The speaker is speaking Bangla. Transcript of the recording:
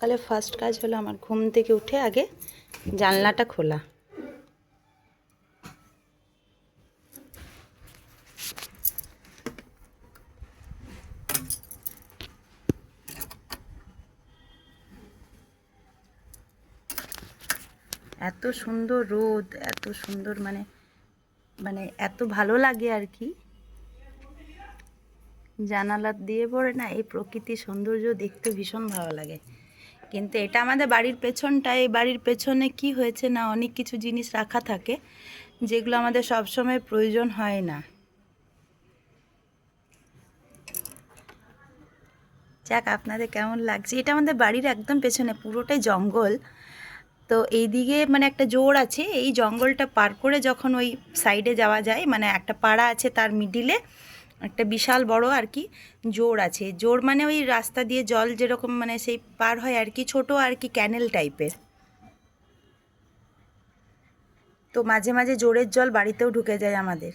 সকালে ফার্স্ট কাজ হলো আমার ঘুম থেকে উঠে আগে জানলাটা খোলা। এত সুন্দর রোদ, এত সুন্দর মানে মানে এত ভালো লাগে আর কি। জানালা দিয়ে পড়ে না এই প্রকৃতির সৌন্দর্য দেখতে ভীষণ ভালো লাগে। কিন্তু এটা আমাদের বাড়ির পেছনটায়, এই বাড়ির পেছনে কি হয়েছে না, অনেক কিছু জিনিস রাখা থাকে যেগুলো আমাদের সবসময় প্রয়োজন হয় না। যাক, আপনাদের কেমন লাগছে? এটা আমাদের বাড়ির একদম পেছনে, পুরোটাই জঙ্গল। তো এইদিকে মানে একটা জোর আছে, এই জঙ্গলটা পার করে যখন ওই সাইডে যাওয়া যায়, মানে একটা পাড়া আছে তার মিডিলে একটা বিশাল বড় আর কি জোর আছে। জোর মানে ওই রাস্তা দিয়ে জল যেরকম মানে সেই পার হয় আর কি, ছোট আর কি ক্যানেল টাইপের। তো মাঝে মাঝে জোরের জল বাড়িতেও ঢুকে যায় আমাদের।